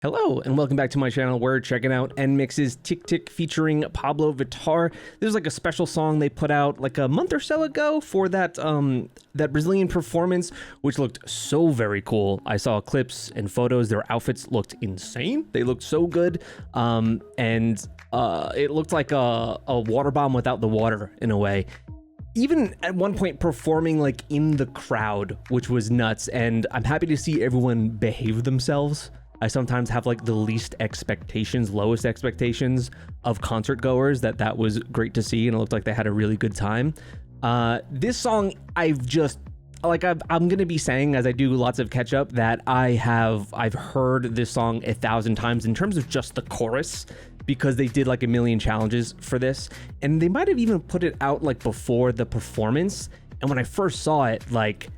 Hello and welcome back to my channel. We're checking out NMIXX's TIC featuring Pabllo Vittar. This is like a special song they put out like a month or so ago for that that Brazilian performance, which looked so very cool. I saw clips and photos. Their outfits looked insane. They looked so good, and it looked like a water bomb without the water in a way. Even at one point performing like in the crowd, which was nuts. And I'm happy to see everyone behave themselves. I sometimes have like the least expectations, lowest expectations of concert goers. That was great to see, and it looked like they had a really good time. This song, I'm gonna be saying, as I do lots of catch up, that I've heard this song 1,000 times in terms of just the chorus, because they did like a million challenges for this, and they might have even put it out like before the performance. And when I first saw it, like,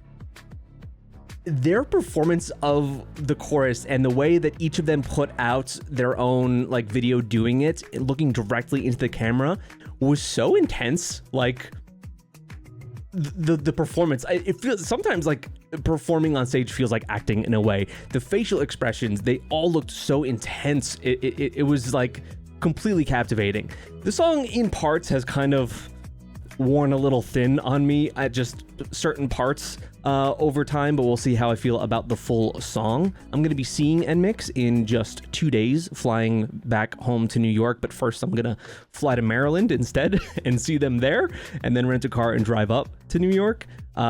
their performance of the chorus and the way that each of them put out their own like video doing it, looking directly into the camera, was so intense. Like the performance, it feels sometimes like performing on stage feels like acting in a way. The facial expressions, they all looked so intense. It was like completely captivating. The song in parts has kind of worn a little thin on me at just certain parts over time, but we'll see how I feel about the full song. I'm going to be seeing NMIXX in just 2 days, flying back home to New York, but first I'm going to fly to Maryland instead and see them there, and then rent a car and drive up to New York.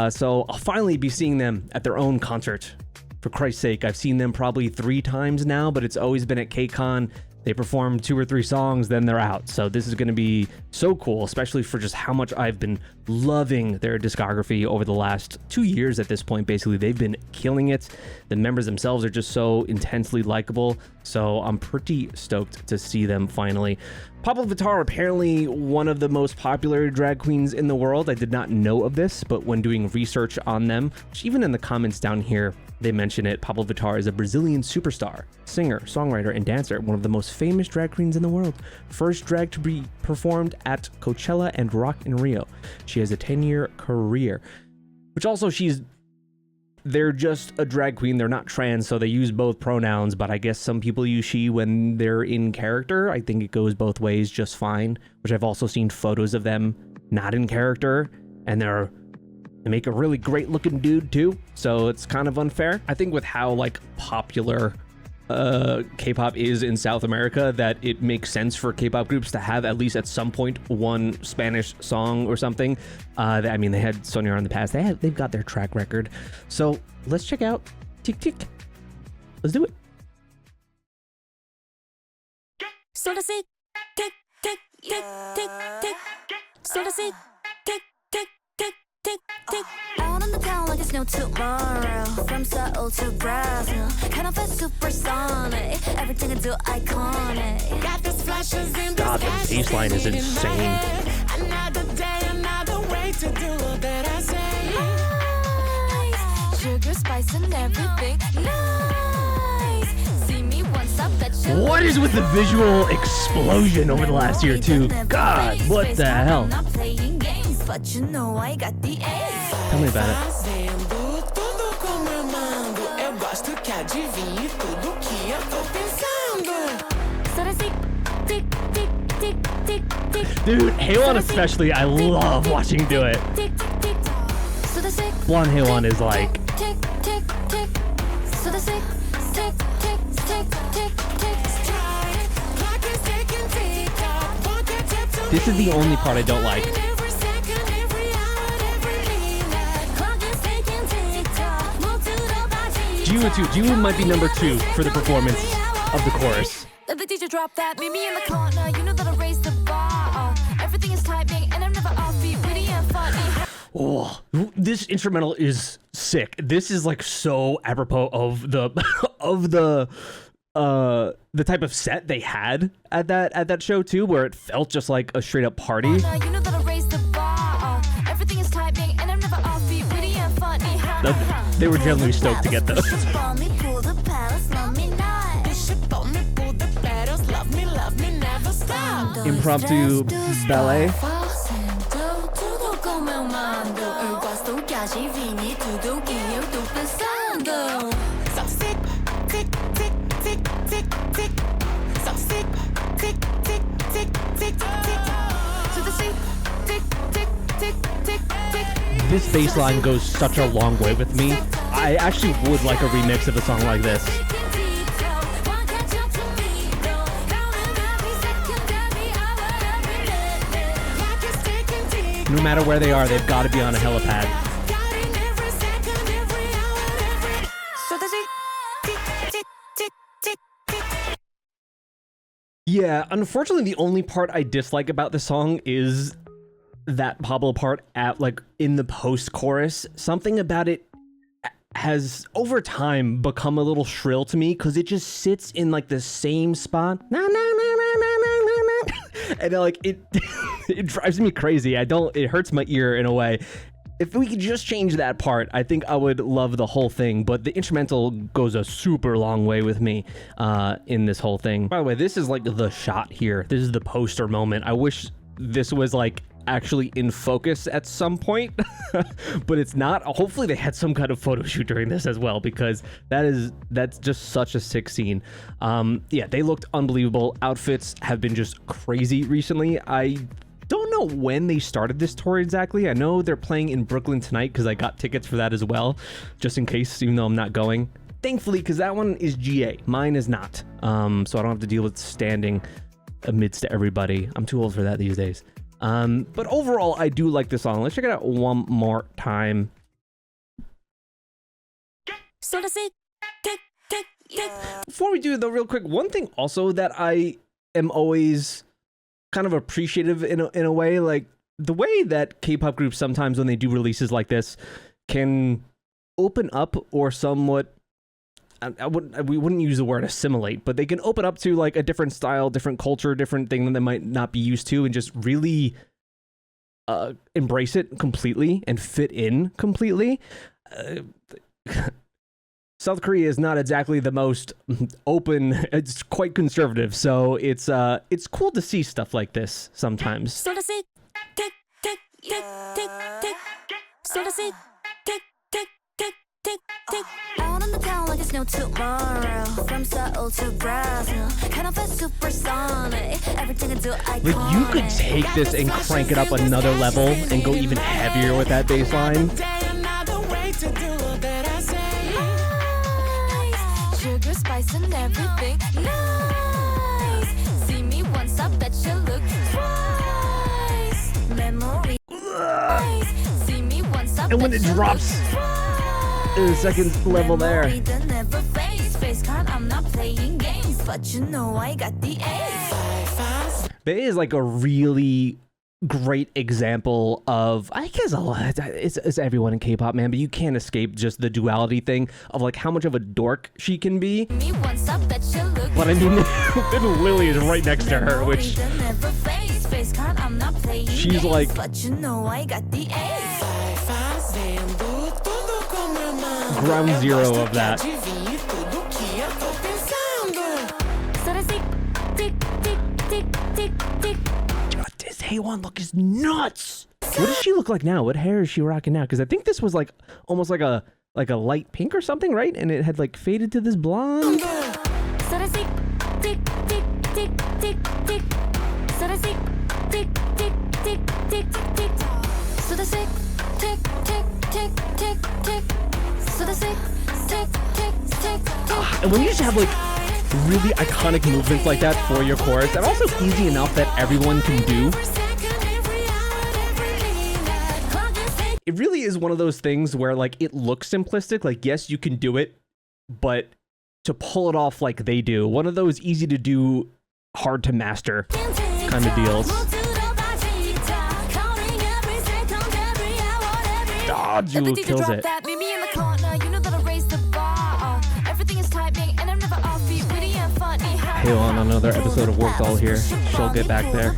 So I'll finally be seeing them at their own concert. For Christ's sake, I've seen them probably 3 times now, but it's always been at KCON. They perform 2 or 3 songs, then they're out. So this is going to be so cool, especially for just how much I've been loving their discography over the last 2 years at this point. Basically, they've been killing it. The members themselves are just so intensely likable. So I'm pretty stoked to see them finally. Pabllo Vittar, apparently one of the most popular drag queens in the world. I did not know of this, but when doing research on them, which even in the comments down here, they mention it, Pabllo Vittar is a Brazilian superstar, singer, songwriter, and dancer, one of the most famous drag queens in the world. First drag to be performed at Coachella and Rock in Rio. She has a 10-year career, which also they're just a drag queen. They're not trans, so they use both pronouns, but I guess some people use she when they're in character. I think it goes both ways just fine, which I've also seen photos of them not in character, and they make a really great looking dude too, so it's kind of unfair. I think with how like popular K-pop is in South America, that it makes sense for K-pop groups to have at least at some point one Spanish song or something. I mean, they had Sonia in the past. They've got their track record. So let's check out TIC. Let's do it. So to say, tick, tick, tick, tick, tick. So to say, tick, tick, tick, tick, tick. Out on the town like it's no tomorrow. From Soooo to Brazil, kind of a supersonic. Everything I do iconic. Got this flashes in God, the bass line is insane. Another day, another way to do that I say. Nice. Sugar, spice, and everything. Nice. See me once, I bet you. What is with the visual explosion over the last year too? God, what the hell? But you know I got the ace. Tell me about it. Dude, Haewon especially, I love watching him do it. Blonde Haewon is like... This is the only part I don't like. Jiwoo might be number 2 for the performance of the chorus. Let the DJ drop that, meet me in the corner. You know that I raised the bar. Everything is typing, and I'm never offbeat, witty and funny. Oh, this instrumental is sick. This is like so apropos of the the type of set they had at that show too, where it felt just like a straight up party. You know that I raised the bar. Everything is typing, and I'm never offbeat, witty and funny. They were generally stoked to get those. Impromptu ballet. This bass line goes such a long way with me. I actually would like a remix of a song like this. No matter where they are, they've got to be on a helipad. Yeah, unfortunately, the only part I dislike about the song is that Pabllo part at like in the post-chorus. Something about it has over time become a little shrill to me because it just sits in like the same spot. And like it it drives me crazy. It hurts my ear in a way. If we could just change that part, I think I would love the whole thing, but the instrumental goes a super long way with me in this whole thing. By the way, this is like the shot here. This is the poster moment. I wish this was like actually in focus at some point, but it's not. Hopefully they had some kind of photo shoot during this as well, because that's just such a sick scene. Yeah, they looked unbelievable. Outfits have been just crazy recently. I don't know when they started this tour exactly. I know they're playing in Brooklyn tonight because I got tickets for that as well, just in case, even though I'm not going. Thankfully, because that one is GA. Mine is not. So I don't have to deal with standing amidst everybody. I'm too old for that these days. But overall, I do like this song. Let's check it out one more time. Before we do though, real quick, one thing also that I am always kind of appreciative in a way, like the way that K-pop groups sometimes when they do releases like this can open up or somewhat, we wouldn't use the word assimilate, but they can open up to like a different style, different culture, different thing that they might not be used to, and just really embrace it completely and fit in completely. South Korea is not exactly the most open. It's quite conservative, so it's cool to see stuff like this sometimes. Out on the town like it's no tomorrow. From Soooo to Brazil, kind of a supersonic. Everything I do, Like, you could take this and crank it up another level and go even heavier with that bass line. Sugar, spice, and everything. Nice. See me once, I bet you look twice. Memory. Nice. See me once, I bet And when it drops in the second level there. I'm not playing games, but you know I got the ace. Bae is like a really great example of, I guess a lot, it's everyone in K-pop, man, but you can't escape just the duality thing of like how much of a dork she can be. But I mean, then Lily is right next to her, which she's like ground zero of that. This Haewon look is nuts. What does she look like now? What hair is she rocking now? Because I think this was like almost like a light pink or something, right? And it had like faded to this blonde. And when you just have like really iconic movements like that for your chorus, that also easy enough that everyone can do. It really is one of those things where like it looks simplistic, like yes, you can do it, but to pull it off like they do, one of those easy to do, hard to master kind of deals. Ah, Jewel kills it. Haewon on another episode of Worked All here. She'll get back there.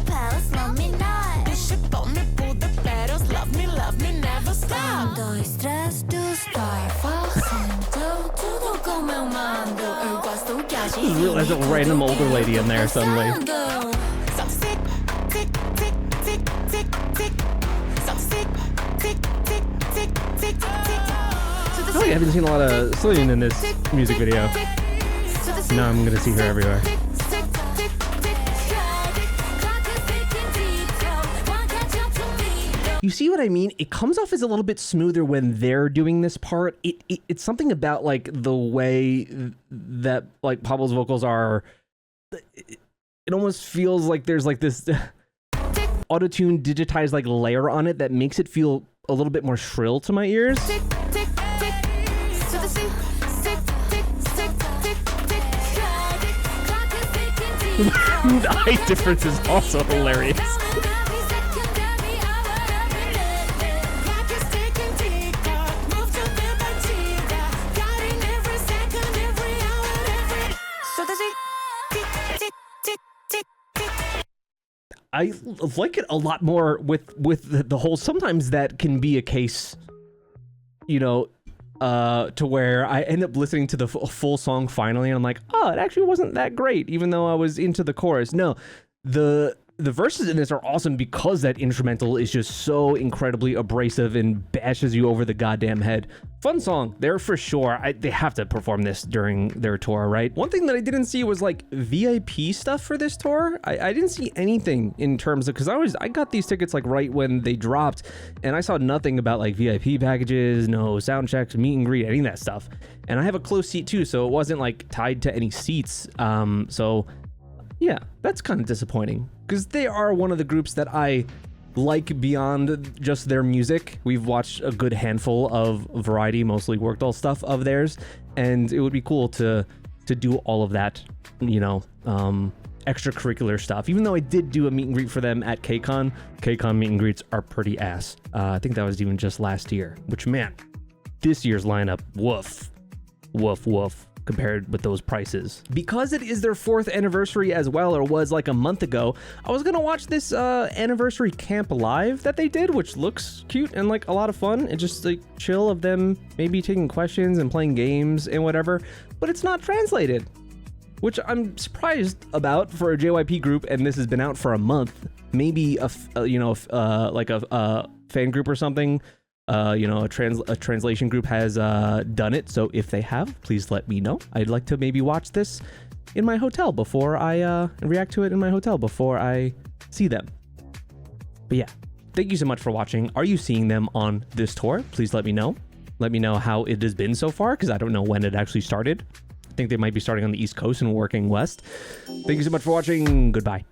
I just realized a random older lady in there suddenly. Oh, I haven't seen a lot of Celine in this music video. Now I'm gonna see her everywhere. You see what I mean? It comes off as a little bit smoother when they're doing this part. It's something about like the way that like Pabllo's vocals are. It almost feels like there's like this auto-tune digitized like layer on it that makes it feel a little bit more shrill to my ears. The height difference is also hilarious. I like it a lot more with the whole. Sometimes that can be a case, you know, to where I end up listening to the full song finally, and I'm like, oh, it actually wasn't that great, even though I was into the chorus. No, the verses in this are awesome because that instrumental is just so incredibly abrasive and bashes you over the goddamn head. Fun song there for sure. They have to perform this during their tour, right? One thing that I didn't see was like VIP stuff for this tour. I didn't see anything in terms of, because I got these tickets like right when they dropped, and I saw nothing about like VIP packages, no sound checks, meet and greet, any of that stuff. And I have a close seat too, so it wasn't like tied to any seats. So yeah, that's kind of disappointing, because they are one of the groups that I like beyond just their music. We've watched a good handful of variety, mostly worked all stuff of theirs, and it would be cool to do all of that, you know, extracurricular stuff. Even though I did do a meet and greet for them at KCON meet and greets are pretty ass. I think that was even just last year, which, man, this year's lineup, woof, woof, woof, compared with those prices. Because it is their 4th anniversary as well, or was like a month ago, I was gonna watch this anniversary camp live that they did, which looks cute and like a lot of fun, and just like chill of them maybe taking questions and playing games and whatever, but it's not translated, which I'm surprised about for a JYP group, and this has been out for a month. Maybe a fan group or something, you know, a translation group has done it. So if they have, please let me know. I'd like to maybe watch this in my hotel before I react to it in my hotel before I see them. But yeah, thank you so much for watching. Are you seeing them on this tour? Please let me know. Let me know how it has been so far, because I don't know when it actually started. I think they might be starting on the East Coast and working west. Thank you so much for watching. Goodbye.